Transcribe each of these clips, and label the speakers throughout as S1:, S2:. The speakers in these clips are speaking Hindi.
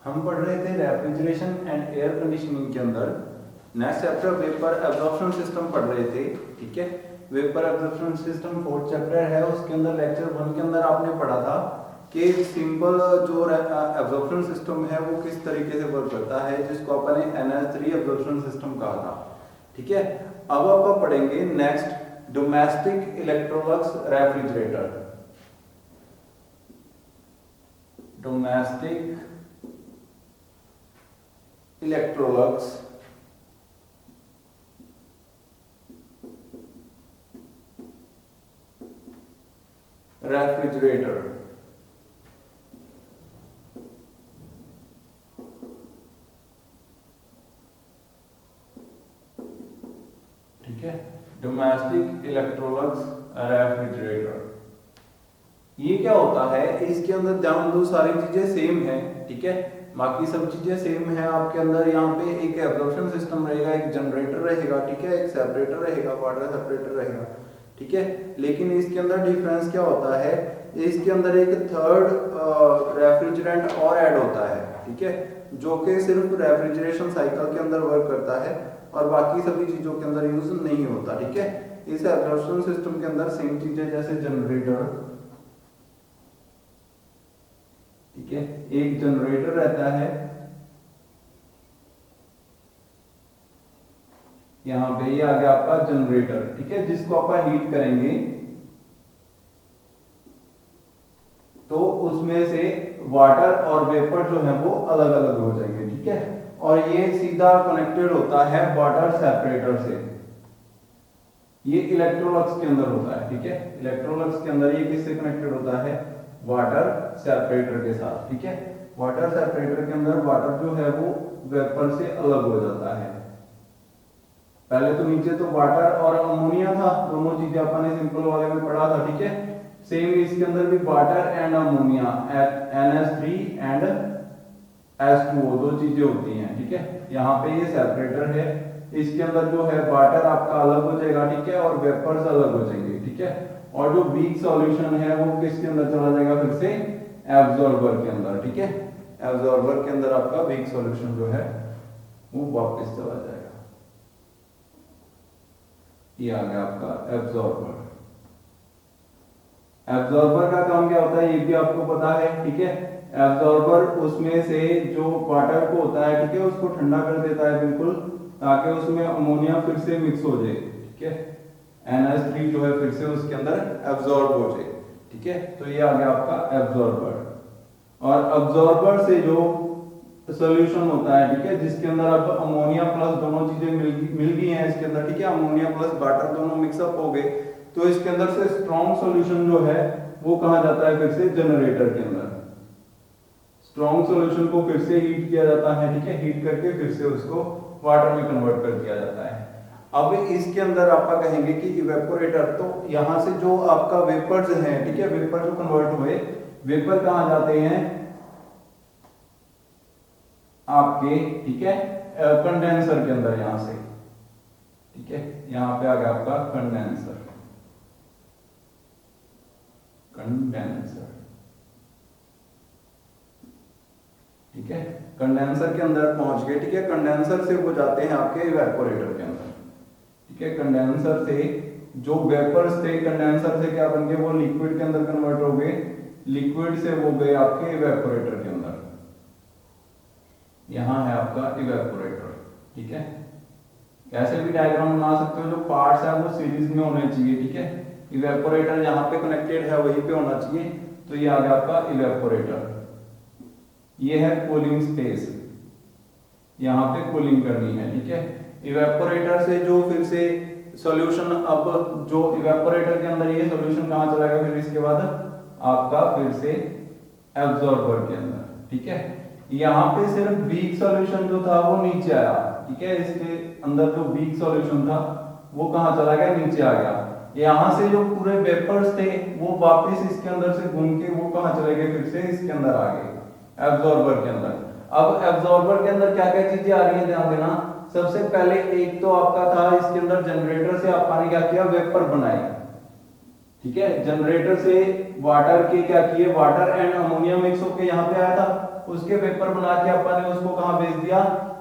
S1: हम पढ़ रहे थे रेफ्रिजरेशन एंड एयर कंडीशनिंग के अंदर next chapter vapour absorption system पढ़ रहे थे। ठीक है, vapour absorption system fourth chapter है। उसके अंदर लेक्चर 1 के अंदर आपने पढ़ा था कि सिंपल जो एब्जॉर्प्शन सिस्टम है वो किस तरीके से वर्क करता है, जिसको अपन ने NH3 एब्जॉर्प्शन सिस्टम कहा था। ठीक है, अब आप पढ़ेंगे next domestic Electrolux refrigerator. Domestic Electrolux refrigerator. ठीक है, डोमेस्टिक इलेक्ट्रोलक्स रेफ्रिजरेटर। ये क्या होता है, इसके अंदर ध्यान दो सारी चीजें सेम है। ठीक है, बाकी सब चीजें सेम है। आपके अंदर यहाँ पे एक एब्जॉर्प्शन सिस्टम रहेगा, एक जनरेटर रहेगा, ठीक है, एक सेपरेटर रहेगा, वाटर सेपरेटर रहेगा। ठीक है, लेकिन इसके अंदर डिफरेंस क्या होता है, इसके अंदर एक थर्ड रेफ्रिजरेंट और ऐड होता है। ठीक है, जो कि सिर्फ रेफ्रिजरेशन साइकिल के अंदर वर्क करता है और बाकी सभी चीजों के अंदर यूज नहीं होता। ठीक है, इस एब्जॉर्प्शन सिस्टम के अंदर सेम चीजें जैसे जनरेटर, ठीक है, एक जनरेटर रहता है, यहां पे ये आ गया आपका जनरेटर। ठीक है, जिसको आप हीट करेंगे तो उसमें से वाटर और वेपर जो है वो अलग अलग हो जाएंगे। ठीक है, और ये सीधा कनेक्टेड होता है वाटर सेपरेटर से। ये इलेक्ट्रोलक्स के अंदर होता है। ठीक है, इलेक्ट्रोलक्स के अंदर ये किससे कनेक्टेड होता है, वाटर सेपरेटर के साथ। ठीक है, वाटर सेपरेटर के अंदर वाटर जो है वो वेपर से अलग हो जाता है। पहले तो नीचे तो वाटर और अमोनिया था, दोनों चीजें अपन ने सिंपल वाले में पढ़ा था। ठीक है, सेम इसके अंदर भी water and ammonia NH3 and H2O दो चीजें होती हैं। ठीक है, यहाँ पे ये सेपरेटर है, इसके अंदर जो है वाटर आपका अलग हो जाएगा। ठीक है, और वेपर्स अलग हो जाएंगे। ठीक है, और जो वीक सॉल्यूशन है वो किसके अंदर चला जाएगा, फिर से एब्जॉर्बर के अंदर। ठीक है, एब्जॉर्बर के अंदर आपका वीक सॉल्यूशन जो है वो वापस चला जाएगा। ये आ गया आपका एब्जॉर्बर। एब्जॉर्बर का काम क्या होता है ये भी आपको पता है। ठीक है, एब्जॉर्बर उसमें से जो वाटर को होता है, ठीक है, उसको ठंडा कर देता है बिल्कुल, ताकि उसमें अमोनिया फिर से मिक्स हो जाए। ठीक है, NH3 जो है फिर से उसके अंदर एब्जॉर्ब हो जाए। ठीक है, तो ये आ गया आपका एब्जॉर्बर। और एब्जॉर्बर से जो सॉल्यूशन होता है, ठीक है, जिसके अंदर अब अमोनिया प्लस दोनों चीजें मिल गई हैं इसके अंदर। ठीक है, अमोनिया प्लस वाटर दोनों मिक्सअप हो गए, तो इसके अंदर से स्ट्रॉन्ग सॉल्यूशन जो है वो कहा जाता है फिर से जनरेटर के अंदर। स्ट्रॉन्ग सॉल्यूशन को फिर से हीट किया जाता है। ठीक है, हीट करके फिर से उसको वाटर में कन्वर्ट कर दिया जाता है। अब इसके अंदर आपका कहेंगे कि इवेपोरेटर, तो यहां से जो आपका वेपर्स हैं, ठीक है, वेपर जो कन्वर्ट हुए, वेपर कहां जाते हैं आपके, ठीक है, कंडेंसर के अंदर यहां से। ठीक है, यहां पे आ गया आपका कंडेंसर। कंडेंसर, ठीक है, कंडेंसर के अंदर पहुंच गए। ठीक है, कंडेंसर से वो जाते हैं आपके इवेपोरेटर के अंदर। ठीक है, कंडेंसर से जो वेपर्स थे, कंडेंसर से क्या बन गए, वो लिक्विड के अंदर कन्वर्ट हो गए, लिक्विड से वो गए आपके इवेपोरेटर के अंदर। यहां है आपका इवेपोरेटर। ठीक है, कैसे भी डायग्राम बना सकते हो, जो पार्ट्स है वो सीरीज में होने चाहिए। ठीक है, इवेपोरेटर जहां पे कनेक्टेड है वहीं पे होना चाहिए। तो ये आ गया आपका इवेपोरेटर। ये है कूलिंग स्पेस, यहां पे कूलिंग करनी है। ठीक है, इवेपोरेटर से जो फिर से सॉल्यूशन, अब जो इवेपोरेटर के अंदर ये सॉल्यूशन कहां चला गया, फिर इसके बाद आपका फिर से एब्जॉर्बर के अंदर। ठीक है, यहां पे सिर्फ वीक सॉल्यूशन जो था वो नीचे आया। ठीक है, इसके अंदर जो वीक सॉल्यूशन था वो कहां चला गया, नीचे आ गया। यहां से जो पूरे वेपर्स थे वो वापस इसके अंदर से घूम के वो कहां चले गए, फिर से इसके अंदर आ गए एब्जॉर्बर के अंदर। अब एब्जॉर्बर के अंदर क्या क्या चीजें आ रही है ध्यान देना। सबसे पहले एक तो आपका था इसके अंदर जनरेटर से आपने क्या किया, वेपर बनाए। ठीक है। जनरेटर से वाटर के क्या किए, वाटर एंड अमोनिया मिक्स होके यहाँ पे आया था, उसके वेपर बना के अपन ने उसको कहाँ भेज दिया,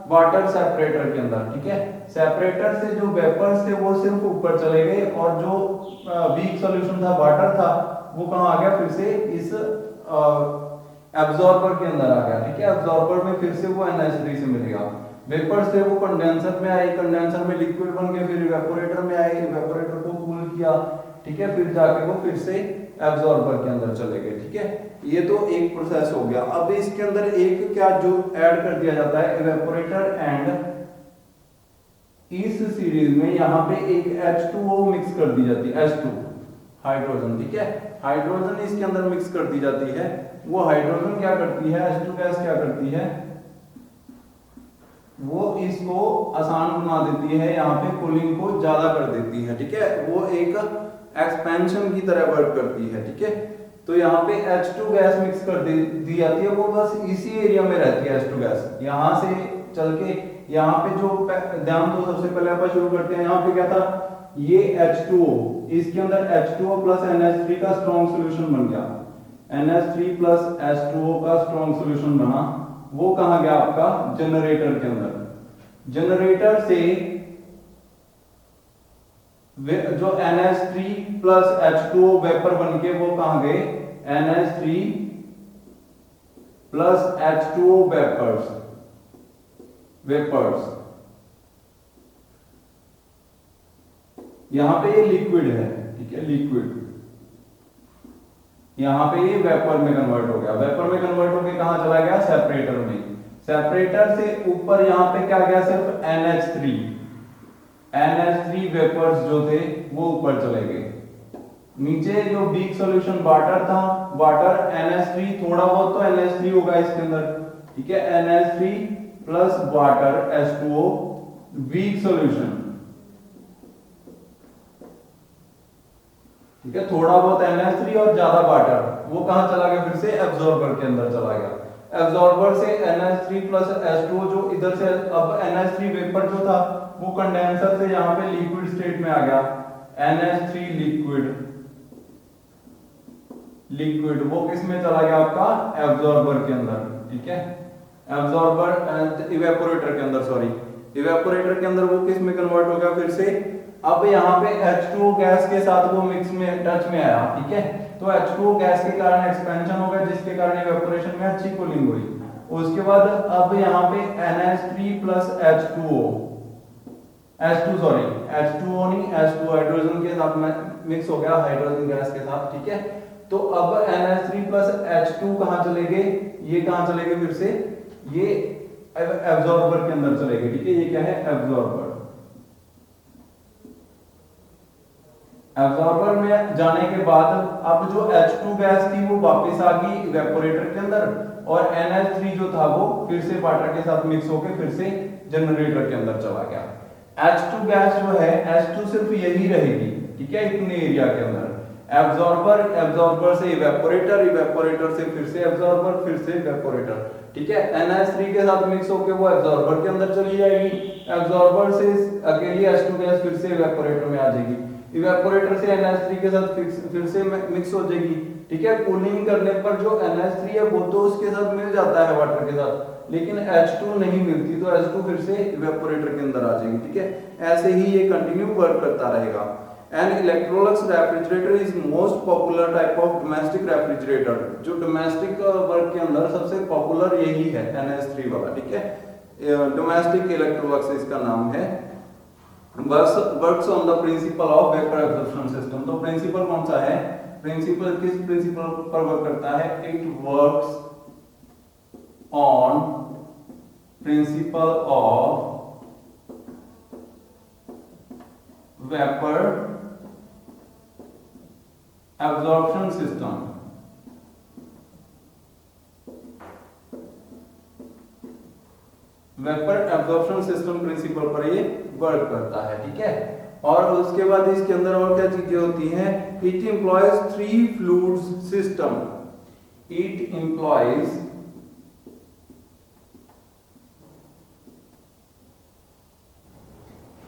S1: वाटर सेपरेटर के अंदर। ठीक है, सेपरेटर से जो वेपर्स थे वो सिर्फ ऊपर चले गए और जो वीक सॉल्यूशन था, वाटर था, वो कहाँ आ गया, फिर से इस एब्जॉर्बर के अंदर आ गया। ठीक है, एब्जॉर्बर में फिर से वो NH3 से मिलेगा। वेपर्स थे वो कंडेंसर में आए, कंडेंसर में लिक्विड बन के फिर इवेपोरेटर में आए, इवेपोरेटर को कूल किया। ठीक है, फिर जाके वो फिर से एब्जॉर्बर के अंदर चले गए। ठीक है, ये तो एक प्रोसेस हो गया। अब इसके अंदर एक क्या जो ऐड कर दिया जाता है, इवेपोरेटर एंड इस सीरीज में यहाँ पे एक H2O मिक्स कर दी जाती है, H2 हाइड्रोजन। ठीक है, हाइड्रोजन इसके अंदर मिक्स कर दी जाती है। वो हाइड्रोजन क्या करती है, H2 गैस क्या करती है, वो इसको आसान बना देती है, यहाँ पे कूलिंग को ज्यादा कर देती है। ठीक है, वो एक एक्सपेंशन की तरह वर्क करती है। ठीक है, तो यहाँ पे H2 गैस मिक्स कर दी जाती है, वो बस इसी एरिया में रहती है H2 गैस। यहाँ से चल के यहाँ पे जो ध्यान दो, सबसे पहले अपन शुरू करते हैं, यहाँ पे क्या था, ये H2O, इसके अंदर H2O प्लस NH3 का स्ट्रॉन्ग सोल्यूशन बन गया, NH3 प्लस H2O का स्ट्रॉन्ग सोल्यूशन बना। वो कहाँ गया आपका, जनरेटर के अंदर। जनरेटर से जो NH3 प्लस H2O वेपर बन के वो कहाँ गए, NH3 प्लस H2O वेपर्स, यहां पे ये लिक्विड है। ठीक है, लिक्विड यहां पे ये वेपर में कन्वर्ट हो गया, वेपर में कन्वर्ट होके कहां चला गया, सेपरेटर में। सेपरेटर से ऊपर यहां पे क्या गया, सिर्फ NH3 वेपर्स जो थे वो ऊपर चले गए। नीचे जो वीक सॉल्यूशन वाटर था, वाटर NH3, थोड़ा बहुत तो NH3 होगा इसके अंदर। ठीक है, NH3 plus water H2O week solution. ठीक है, थोड़ा बहुत NH3 और ज्यादा वाटर, वो कहां चला गया, फिर से एब्जॉर्बर के अंदर चला गया। एब्जॉर्बर से NH3 प्लस H2O जो इधर से, अब NH3 वेपर जो था वो कंडेंसर से यहाँ पे लिक्विड स्टेट में आ गया, NH3 लिक्विड वो किस में चला गया, आपका एब्जॉर्बर के अंदर। ठीक है, एब्जॉर्बर इवेपोरेटर के अंदर, सॉरी, इवेपोरेटर के अंदर वो किस में कन्वर्ट हो गया, फिर से। अब यहाँ पे H2O गैस के साथ वो मिक्स में टच में आया। ठीक है, तो H2O गैस के कारण एक्सपेंशन हो गया, जिसके कारण इवेपोरेशन में अच्छी कूलिंग हुई। उसके बाद अब यहाँ पे NH3 प्लस H2O नहीं, H2 हाइड्रोजन के साथ में मिक्स हो गया, हाइड्रोजन गैस के साथ। ठीक है, तो अब NH3 प्लस H2 कहां चले गए, ये कहां चले गए, फिर से ये एब्जॉर्बर के अंदर चले गए। ठीक है, ये क्या है, एब्जॉर्बर। एब्जॉर्बर में जाने के बाद अब जो H2 गैस थी वो वापस आ गई इवेपोरेटर के अंदर, और NH3 जो था वो फिर से वाटर के साथ मिक्स होकर फिर से जनरेटर के अंदर चला गया। H2 गैस जो है, H2 सिर्फ यही रहेगी। ठीक है, इतने एरिया के अंदर। एब्जॉर्बर से इवेपोरेटर से फिर से एब्जॉर्बर, फिर से इवेपोरेटर। ठीक है, NH3 के साथ मिक्स होकर वो एब्जॉर्बर के अंदर चली जाएगी, एब्जॉर्बर से अकेली H2 गैस फिर से इवेपोरेटर में आ जाएगी, इवेपोरेटर से NH3 के साथ फिर से मिक्स हो जाएगी। ठीक है, कूलिंग करने पर जो NH3 है वो तो उसके साथ मिल जाता है वाटर के साथ, लेकिन H2 नहीं मिलती, तो H2 फिर से इवेपोरेटर के अंदर आ जाएगी। ठीक है, ऐसे ही ये कंटिन्यू वर्क करता रहेगा। An Electrolux refrigerator is most popular type of domestic refrigerator। जो डोमेस्टिक वर्क के अंदर सबसे पॉपुलर यही है, NH3 वाला। ठीक है, डोमेस्टिक इलेक्ट्रोलक्स इसका नाम है। Works on the principal of vapour absorption system. तो प्रिंसिपल कौन सा है, प्रिंसिपल किस प्रिंसिपल पर वर्क करता है, it works on principle of vapour absorption system. Vapour absorption system principle पर ये वर्क करता है। ठीक है, और उसके बाद इसके अंदर और क्या चीजें होती हैं, it employs 3 fluids system. It employs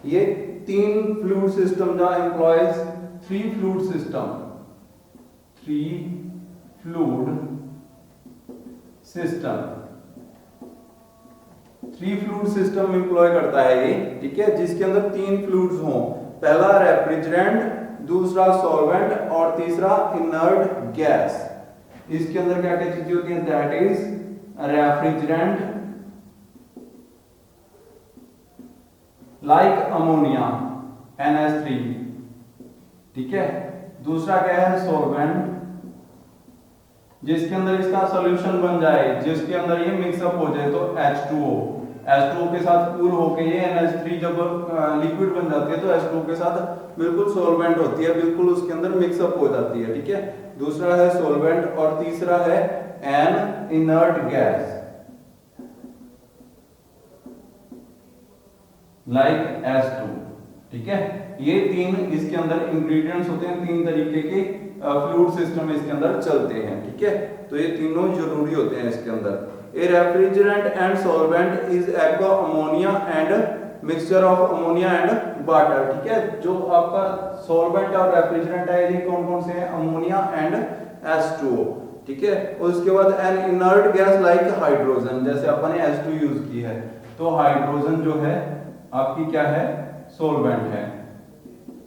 S1: ये 3 फ्लूइड सिस्टम, जहां employs 3 fluid system. Three fluid system, three fluid system employ करता है ये, ठीक है, जिसके अंदर तीन फ्लूइड्स हों, पहला रेफ्रिजरेंट, दूसरा सॉल्वेंट और तीसरा इनर्ट गैस। इसके अंदर क्या क्या चीजें होती हैं? That is refrigerant like ammonia NH3, ठीक है। दूसरा क्या है? सॉल्वेंट, जिसके अंदर इसका सॉल्यूशन बन जाए, जिसके अंदर ये मिक्सअप हो जाए, तो H2O, H2O के साथ कूल होके ये NH3 जब लिक्विड बन जाती है तो H2O के साथ बिल्कुल सॉल्वेंट होती है, बिल्कुल उसके अंदर मिक्सअप हो जाती है, ठीक है। दूसरा है सॉल्वेंट और तीसरा है N inert gas like H2, ठीक है। ये तीन इसके अंदर इंग्रेडिएंट्स होते हैं, तीन तरीके के फ्लूइड सिस्टम इसके अंदर चलते हैं, ठीक है। तो ये तीनों जरूरी होते हैं इसके अंदर। A refrigerant and solvent is aqua ammonia and mixture of ammonia and water, ठीक है। जो आपका सॉल्वेंट और रेफ्रिजरेंट है ये कौन कौन से हैं? अमोनिया एंड H2O, ठीक है। और उसके बाद N inert gas like hydrogen, जैसे अपन ने H2 यूज की है, तो हाइड्रोजन जो है आपकी क्या है? सॉल्वेंट है,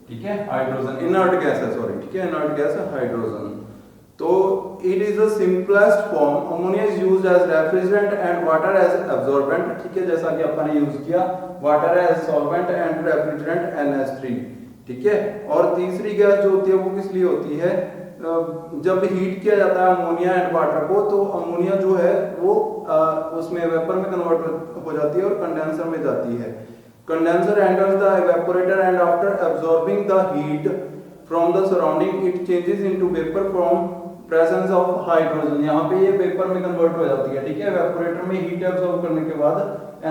S1: ठीक है। हाइड्रोजन इनर्ट गैस है, सॉरी, ठीक है, इनर्ट गैस है हाइड्रोजन। तो it is the simplest form, ammonia is used as refrigerant and water as absorbent, ठीक है, जैसा कि अपन ने यूज किया, water as solvent and refrigerant NH3, ठीक है। और तीसरी गैस जो होती है वो किस लिए होती है? जब हीट किया जाता है अमोनिया एंड वाटर को, तो अमोनिया जो है वो उसमें वेपर में कन्वर्ट हो जाती है और कंडेंसर में जाती है। Condenser enters the evaporator and after absorbing the heat from the surrounding it changes into vapor from presence of hydrogen, यहाँ पे ये वेपर में कन्वर्ट हो जाती है, ठीक है। evaporator में हीट एब्सॉर्ब करने के बाद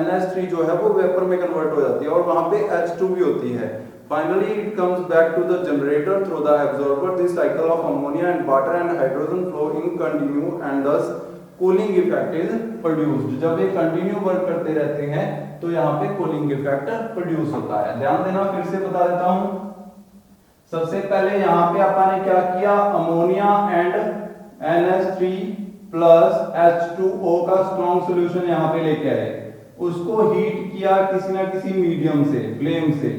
S1: NH3 जो है वो वेपर में कन्वर्ट हो जाती है और वहां पे H2 भी होती है। Finally it comes back to the generator through the absorber. This cycle of ammonia and water and hydrogen flow in continue and thus cooling effect is produced. जब ये कंटिन्यू वर्क करते रहते हैं तो यहाँ पे कूलिंग इफेक्ट प्रोड्यूस होता है। ध्यान देना, फिर से बता देता हूं। सबसे पहले यहाँ पे अपन ने क्या किया? Ammonia and NH3 plus H2O का स्ट्रॉन्ग सॉल्यूशन यहाँ पे लेके आए, उसको हीट किया किसी ना किसी मीडियम से, फ्लेम से,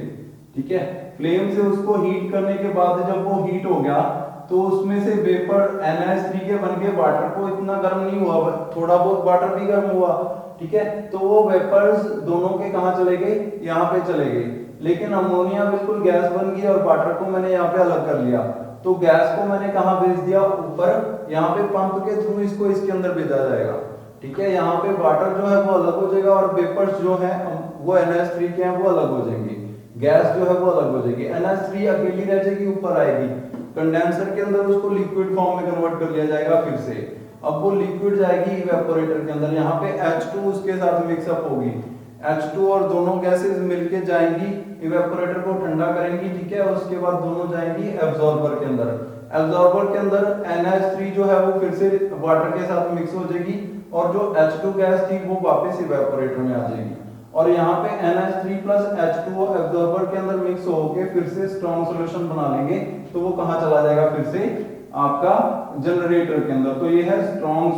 S1: ठीक है। फ्लेम से उसको हीट करने के बाद जब वो हीट हो गया तो उसमें से वेपर NH3 के बन के वाटर को इतना गर्म नहीं हुआ, थोड़ा बहुत वाटर भी गर्म हुआ, ठीक है। तो वो वेपर्स दोनों के कहां चले गए? यहाँ पे चले गए। लेकिन अमोनिया बिल्कुल गैस बन गई और वाटर को मैंने यहाँ पे अलग कर लिया, तो गैस को मैंने कहां भेज दिया? ऊपर। यहाँ पे पंप के थ्रू इसको इसके अंदर भेजा जाएगा, ठीक है। यहाँ पे वाटर जो है वो अलग हो जाएगा और वेपर्स जो है वो NH3 के हैं वो अलग हो जाएंगे, गैस जो है वो अलग हो जाएगी। NH3 अकेली रह जाएगी, ऊपर आएगी, कंडेंसर के अंदर उसको लिक्विड फॉर्म में कन्वर्ट कर लिया जाएगा फिर से। अब वो लिक्विड जाएगी इवेपोरेटर के अंदर, यहाँ पे H2 उसके साथ मिक्सअप होगी, H2 और दोनों गैसेस मिलके जाएंगी इवेपोरेटर को ठंडा करेंगी, ठीक है। उसके बाद दोनों जाएंगी एब्जॉर्बर के अंदर। एब्जॉर्बर के अंदर NH3 जो है वो फिर से वाटर के साथ मिक्स हो जाएगी और जो H2 गैस थी वो वापस इवेपोरेटर में आ जाएगी। और यहाँ पे NH3 प्लस H2O एब्जॉर्बर के अंदर मिक्स होके फिर से स्ट्रॉन्ग सॉल्यूशन बना लेंगे, तो वो कहां चला जाएगा? फिर से आपका जनरेटर के अंदर। तो ये है स्ट्रॉन्ग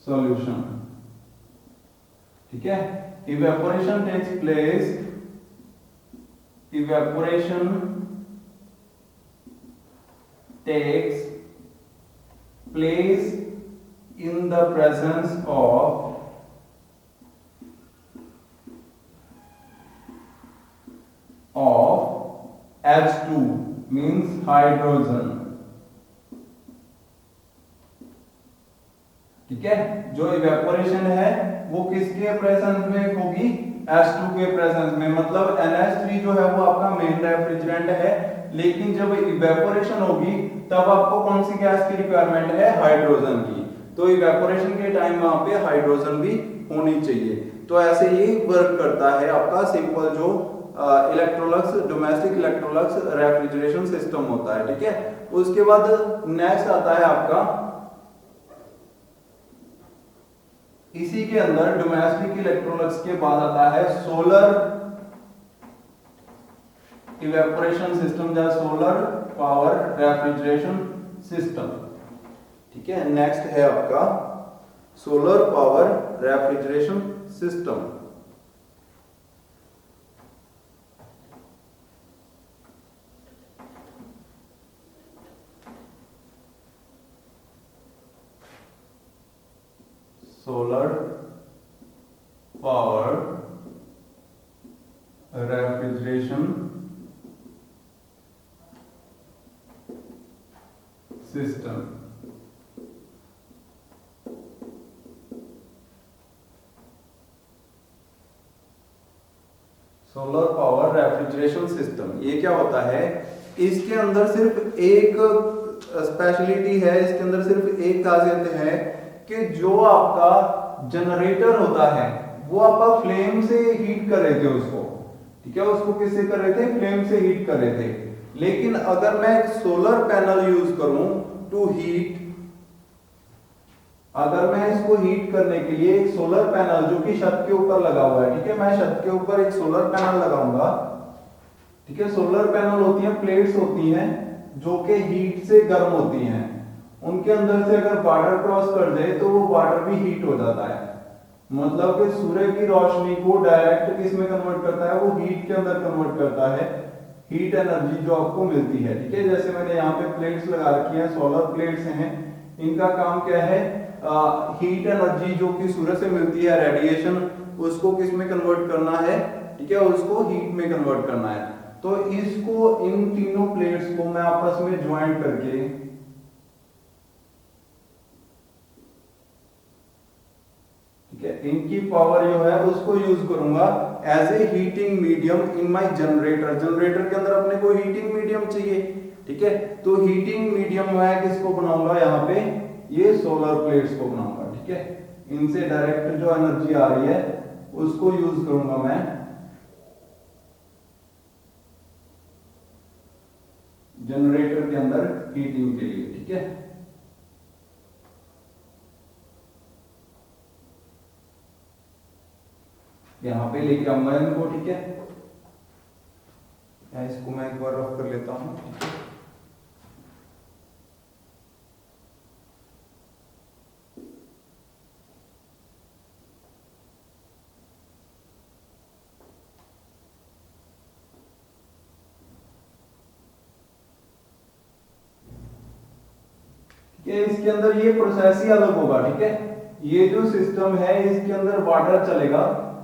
S1: सॉल्यूशन, ठीक है। Evaporation takes place, evaporation takes place in the presence of H2 means hydrogen, ठीक है। जो इवेपोरेशन है वो किसके प्रेजेंस में होगी? H2 के प्रेजेंस में। मतलब NH3 जो है वो आपका मेन रेफ्रिजरेंट है, लेकिन जब इवेपोरेशन होगी तब आपको कौन सी गैस की रिक्वायरमेंट है? हाइड्रोजन की। तो इवेपोरेशन के टाइम वहां पे हाइड्रोजन भी होनी चाहिए। तो ऐसे ही वर्क करता है आपका सिंपल जो Electrolux, domestic Electrolux refrigeration system होता है, ठीक है। उसके बाद नेक्स्ट आता है आपका, इसी के अंदर डोमेस्टिक इलेक्ट्रोलक्स के बाद आता है सोलर इवेपोरेशन सिस्टम या सोलर पावर रेफ्रिजरेशन सिस्टम। ठीक है, नेक्स्ट है आपका solar power refrigeration system. Solar power refrigeration system. Solar power refrigeration system ये क्या होता है? इसके अंदर सिर्फ एक स्पेशलिटी है, इसके अंदर सिर्फ एक खासियत है कि जो आपका जनरेटर होता है वो आप फ्लेम से हीट कर रहे थे उसको। ठीक है, उसको किससे कर रहे थे? फ्लेम से हीट कर रहे थे। लेकिन अगर मैं सोलर पैनल यूज करूं टू हीट, अगर मैं इसको हीट करने के लिए एक सोलर पैनल जो कि छत के ऊपर लगा हुआ है, ठीक है, मैं छत के ऊपर एक सोलर पैनल लगाऊंगा। ठीक है, सोलर पैनल होती है, प्लेट्स होती हैं जो कि हीट से गर्म होती हैं। उनके अंदर से अगर वाटर क्रॉस कर दे तो वो वाटर भी हीट हो जाता है। मतलब कि सूर्य की रोशनी को डायरेक्ट किस में कन्वर्ट करता है? वो हीट के अंदर कन्वर्ट करता है, हीट एनर्जी जो आपको मिलती है। ठीक है, जैसे मैंने यहाँ पे प्लेट्स लगा रखी हैं, सोलर प्लेट्स हैं, इनका काम क्या है? हीट एनर्जी जो कि सूर्य से मिलती है, रेडिएशन, उसको किस में कन्वर्ट करना है? ठीक है, उसको हीट में कन्वर्ट करना है। तो इसको, इन तीनों प्लेट्स को मैं आपस में ज्वाइंट करके, ठीक है, इनकी पावर जो है उसको यूज करूंगा as a heating medium in my generator. Generator के अंदर अपने को हीटिंग मीडियम चाहिए। ठीक है, तो हीटिंग मीडियम मैं किसको बनाऊंगा? यहाँ पे ये सोलर प्लेट्स को बनाऊंगा। ठीक है, इनसे डायरेक्ट जो एनर्जी आ रही है उसको यूज करूंगा मैं जनरेटर के अंदर हीटिंग के लिए। ठीक है, यहां पे लेके आऊंगा इनको। ठीक है, इसको मैं एक बार रफ कर लेता हूं। इसके अंदर ये प्रोसेस ही अलग होगा। ठीक है, ये जो सिस्टम है इसके अंदर वाटर चलेगा,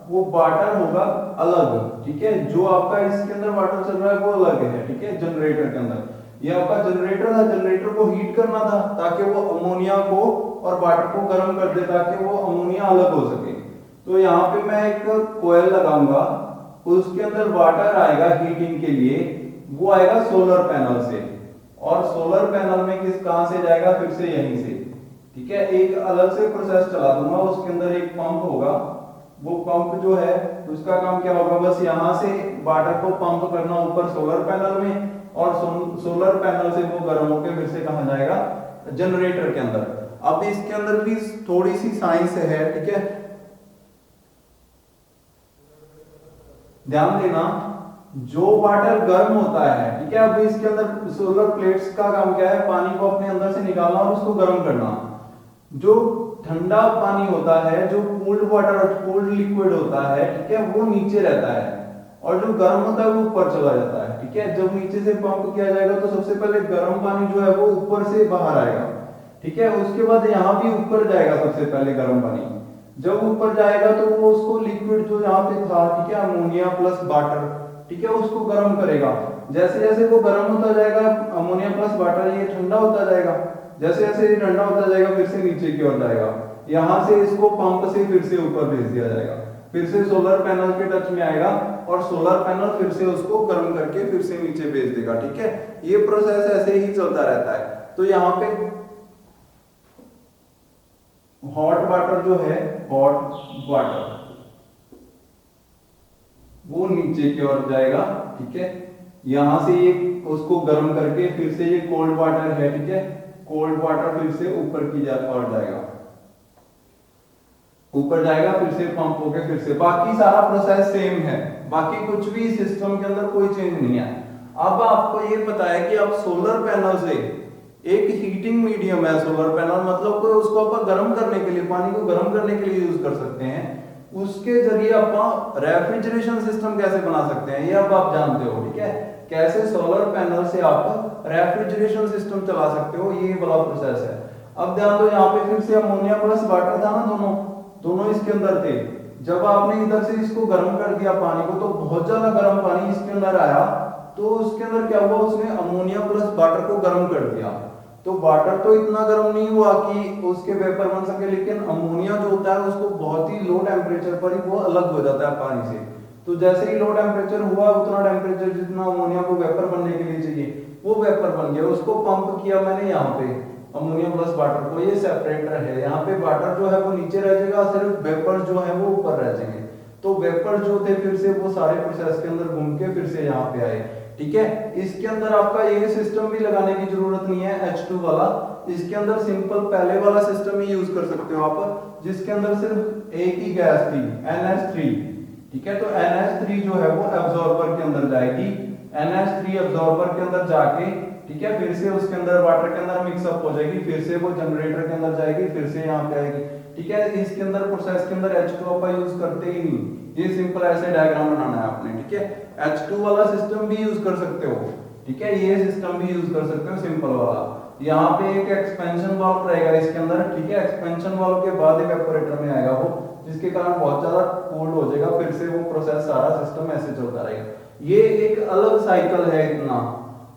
S1: वो वाटर होगा अलग। ठीक है, जो आपका इसके अंदर वाटर चल रहा है वो अलग है। ठीक है, जनरेटर के अंदर ये आपका जनरेटर था, जनरेटर को हीट करना था ताकि वो अमोनिया को और वाटर को गर्म कर दे ताकि वो अमोनिया अलग हो सके। तो यहाँ पे मैं एक कोयल लगाऊंगा, उसके अंदर वाटर आएगा हीटिंग के लिए, वो आएगा सोलर पैनल से, और सोलर पैनल में किस कहां से जाएगा? फिर से यहीं से। ठीक है, एक अलग से प्रोसेस चला दूंगा, उसके अंदर एक पंप होगा, वो पंप जो है उसका काम क्या होगा? बस यहां से वाटर को पंप करना ऊपर सोलर पैनल में, और सोलर पैनल से वो गर्म होकर फिर से कहां जाएगा? जनरेटर के अंदर। अब इसके अंदर भी थोड़ी सी साइंस है। ठीक है, ध्यान देना, जो वाटर गर्म होता है, ठीक है, अब इसके अंदर सोलर प्लेट्स का काम क्या है? पानी को अपने अंदर से निकालना और उसको गर्म करना। जो ठंडा पानी होता है, जो कूल्ड वाटर और कूल्ड लिक्विड होता है, ठीक है, वो नीचे रहता है, और जो गर्म होता है वो ऊपर चला जाता है। ठीक है, जब नीचे से पंप किया जाएगा तो सबसे पहले गर्म पानी जो है वो ऊपर से बाहर आएगा। ठीक है, उसके बाद यहाँ भी ऊपर जाएगा सबसे पहले गर्म पानी। जब ऊपर जाएगा तो वो उसको लिक्विड जो यहाँ पे था, ठीक है, अमोनिया प्लस वाटर, ठीक है, उसको गर्म करेगा। जैसे जैसे वो गर्म होता जाएगा, अमोनिया प्लस वाटर ये ठंडा होता जाएगा। जैसे जैसे ये ठंडा होता जाएगा फिर से नीचे की ओर जाएगा, यहां से इसको पंप से फिर से ऊपर भेज दिया जाएगा, फिर से सोलर पैनल के टच में आएगा, और सोलर पैनल फिर से उसको गर्म करके फिर से नीचे भेज देगा। ठीक है, ये प्रोसेस ऐसे ही चलता रहता है। तो यहाँ पे हॉट वाटर जो है, हॉट वाटर वो नीचे की ओर जाएगा। ठीक है, यहां से ये उसको गर्म करके फिर से ये कोल्ड वाटर है, ठीक है, कोल्ड वाटर फिर से ऊपर की ओर जाएगा, ऊपर जाएगा, फिर से पंप होके फिर से, बाकी सारा प्रोसेस सेम है, बाकी कुछ भी सिस्टम के अंदर कोई चेंज नहीं है। अब आपको ये पता है कि अब सोलर पैनल से एक हीटिंग मीडियम है, सोलर पैनल मतलब कोई उसको आप गर्म करने के लिए, पानी को गर्म करने के लिए यूज कर सकते हैं, उसके जरिए आप रेफ्रिजरेशन सिस्टम कैसे बना सकते हैं ये अब आप जानते हो, ठीक है। कैसे सोलर पैनल से आप रेफ्रिजरेशन सिस्टम चला सकते हो, ये वाला प्रोसेस है। अब ध्यान दो, यहाँ पे फिर से अमोनिया प्लस वाटर था ना, दोनों दोनों इसके अंदर थे। जब आपने इधर से इसको गर्म कर दिया पानी को, तो बहुत ज्यादा गर्म पानी इसके अंदर आया, तो उसके अंदर क्या हुआ, उसने अमोनिया प्लस वाटर को गर्म कर दिया। तो वाटर तो इतना गर्म नहीं हुआ कि उसके वेपर बन सके, लेकिन अमोनिया जो होता है उसको बहुत ही लो टेम्परेचर पर ही वो अलग हो जाता है पानी से। तो जैसे ही लो टेम्परेचर हुआ, उतना टेम्परेचर जितना अमोनिया को वेपर बनने के लिए चाहिए वो वेपर बन गया। उसको पंप किया मैंने यहाँ पे अमोनिया प्लस वाटर को, ये सेपरेटर है। यहाँ पे वाटर जो है वो नीचे रह जाएगा, सिर्फ वेपर जो है वो ऊपर रह जाएंगे। तो वेपर जो थे फिर से वो सारे प्रोसेस के अंदर घूम के फिर से यहाँ पे आए, ठीक है। इसके अंदर आपका ये सिस्टम भी लगाने की जरूरत नहीं है H2 वाला, इसके अंदर सिंपल पहले वाला सिस्टम ही यूज कर सकते हो आप, जिसके अंदर सिर्फ एक ही गैस थी NH3, ठीक है। तो NH3 जो है वो एब्जॉर्बर के अंदर जाएगी, NH3 एब्जॉर्बर के अंदर जाके, ठीक है, फिर से उसके अंदर वाटर के अंदर मिक्सअप हो जाएगी, फिर से वो जनरेटर के अंदर जाएगी, फिर से यहाँ पे आएगी, ठीक है। इसके अंदर प्रोसेस के अंदर H2 आप यूज करते ही नहीं, ये सिंपल ऐसे डायग्राम बनाना है आपने, ठीक है। H2 वाला सिस्टम भी यूज कर सकते हो, ठीक है, ये सिस्टम भी यूज कर सकते हो सिंपल वाला। यहाँ पे एक एक्सपेंशन वाल्व रहेगा इसके अंदर, ठीक है। एक्सपेंशन वाल्व के बाद इवेपोरेटर में आएगा वो, जिसके कारण बहुत ज्यादा कोल्ड हो जाएगा, फिर से वो प्रोसेस सारा सिस्टम ऐसे चलता रहेगा। ये एक अलग साइकिल है इतना।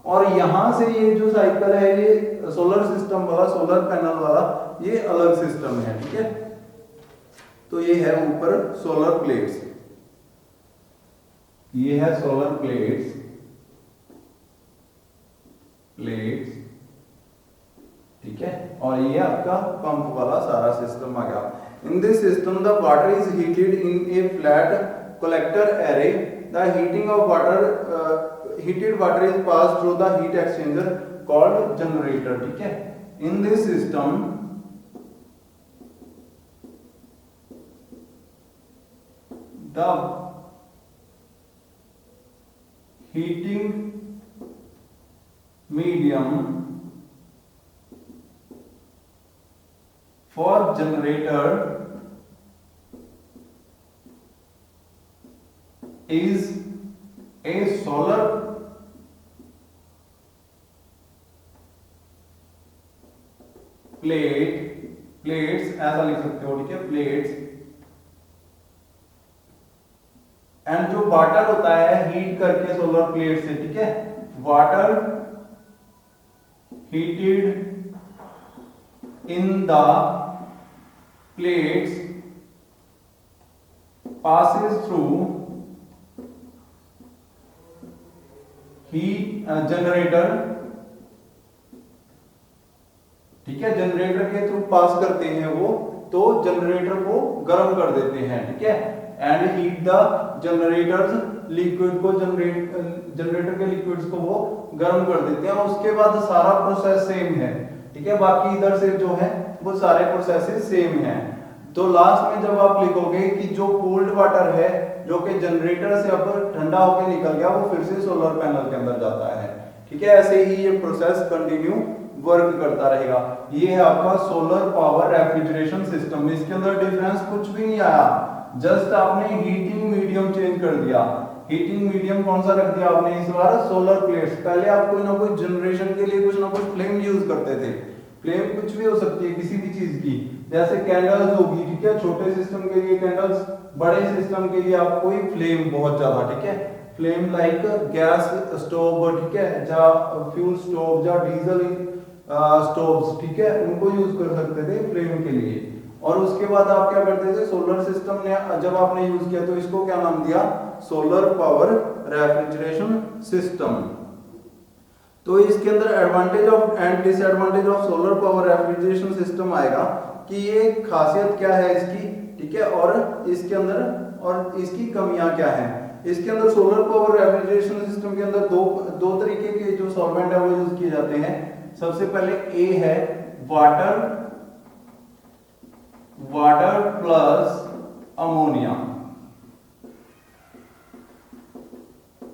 S1: और यहां से ये जो साइकिल है ये सोलर सिस्टम वाला, सोलर पैनल वाला, ये अलग सिस्टम है, ठीक है। तो ये है ऊपर सोलर प्लेट्स, ये है सोलर प्लेट्स, ठीक है। और ये आपका पंप वाला सारा सिस्टम आ गया। In this system the water is heated in A flat collector array, the heating of water heated water is passed through the heat exchanger called generator, ठीक है। in this system the heating medium for generator is a solar plates ऐसा लिख सकते हो, ठीक है, प्लेट्स। एंड जो वाटर होता है हीट करके सोलर प्लेट से, ठीक है, water heated in the plates passes through heat generator, ठीक है, जनरेटर के थ्रू पास करते हैं वो, तो जनरेटर को गर्म कर देते हैं, ठीक है। And heat the generators liquid को, जनरेटर के लिक्विड्स को वो गर्म कर देते हैं। उसके बाद सारा प्रोसेस सेम है, ठीक है, बाकी इधर से जो है वो सारे प्रोसेसेस सेम हैं। तो लास्ट में जब आप लिखोगे कि जो कोल्ड वाटर है जो कि जनरेटर से अब ठंडा होकर निकल गया, वो फिर से सोलर पैनल के अंदर जाता है, ठीक है। ऐसे ही ये प्रोसेस कंटिन्यू वर्क करता रहेगा। ये है आपका सोलर पावर रेफ्रिजरेशन सिस्टम। इसके अंदर डिफरेंस कुछ भी नहीं आया, जस्ट आपने हीटिंग मीडियम चेंज कर दिया। हीटिंग मीडियम कौन सा रख दिया आपने इस बार, सोलर प्लेट्स। पहले आप कोई ना कोई जनरेशन के लिए कुछ ना कुछ फ्लेम यूज करते थे, फ्लेम कुछ भी हो सकती है किसी भी चीज की, जैसे कैंडल्स होगी, ठीक है, छोटे सिस्टम के लिए कैंडल्स, बड़े सिस्टम के लिए आप कोई फ्लेम बहुत ज्यादा, ठीक है, फ्लेम लाइक गैस स्टोव, ठीक है, या फ्यूल स्टोव या डीजल स्टोव्स, ठीक है, उनको यूज कर सकते थे फ्लेम के लिए। और उसके बाद आप क्या करते थे, सोलर सिस्टम ने जब आपने यूज किया तो इसको क्या नाम दिया, सोलर पावर रेफ्रिजरेशन सिस्टम। तो इसके अंदर advantage of and disadvantage of solar power refrigeration system आएगा कि ये खासियत क्या है इसकी, ठीक है, और इसके अंदर और इसकी कमियां क्या हैं। इसके अंदर सोलर पावर रेफ्रिजरेशन सिस्टम के अंदर दो तरीके के जो सॉल्वेंट है वो यूज किए जाते हैं। सबसे पहले ए है वाटर प्लस अमोनिया,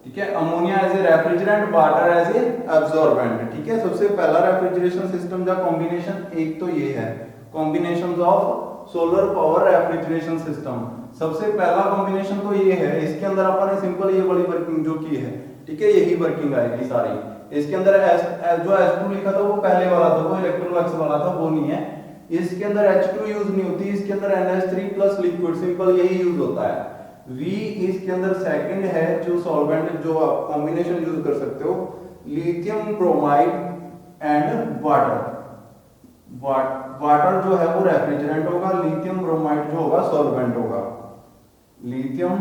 S1: ठीक है, ammonia as a refrigerant water as a absorbent. ठीक है, सबसे पहला रेफ्रिजरेशन सिस्टम का कॉम्बिनेशन एक तो ये है, combination of solar power refrigeration system. सबसे पहला कॉम्बिनेशन तो ये है, इसके अंदर अपन ने सिंपल ये वाली वर्किंग जो की है, ठीक है, यही वर्किंग आएगी सारी। इसके अंदर जो S2 लिखा था वो पहले वाला था, वो इलेक्ट्रोलक्स वाला था, वो नहीं है। इसके अंदर H2 यूज नहीं होती, इसके अंदर NH3 प्लस लिक्विड, सिंपल यही यूज होता है। V इसके अंदर सेकंड है जो सॉल्वेंट जो आप कॉम्बिनेशन यूज कर सकते हो, lithium bromide and water. Water जो है वो रेफ्रिजरेंट होगा, लिथियम ब्रोमाइड जो होगा सॉल्वेंट होगा। लिथियम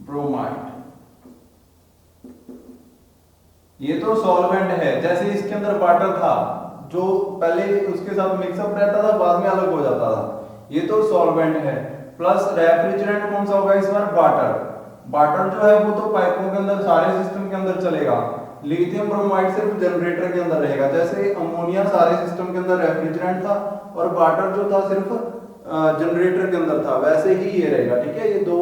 S1: ब्रोमाइड ये तो सॉल्वेंट है, जैसे इसके अंदर वाटर था जो पहले उसके साथ मिक्सअप रहता था, बाद में अलग हो जाता था, ये तो सॉल्वेंट है। प्लस रेफ्रिजरेंट कौन सा होगा इस बार, वाटर। वाटर जो है वो तो पाइपों के अंदर सारे सिस्टम के अंदर चलेगा, लिथियम ब्रोमाइड सिर्फ जनरेटर के अंदर रहेगा। जैसे अमोनिया सारे सिस्टम के अंदर रेफ्रिजरेंट था और वाटर जो था सिर्फ जनरेटर के अंदर था, वैसे ही ये रहेगा। ठीक है, ये दो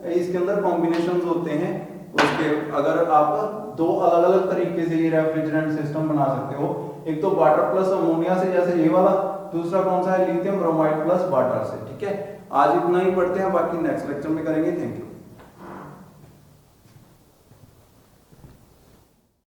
S1: इसके अंदर कॉम्बिनेशंस होते हैं। उसके अगर आप दो अलग अलग तरीके से ये रेफ्रिजरेंट सिस्टम बना सकते हो, एक तो वाटर प्लस अमोनिया से जैसे ये वाला, दूसरा कौन सा है लिथियम ब्रोमाइड प्लस वाटर से। ठीक है, आज इतना ही पढ़ते हैं, बाकी नेक्स्ट लेक्चर में करेंगे। Thank you.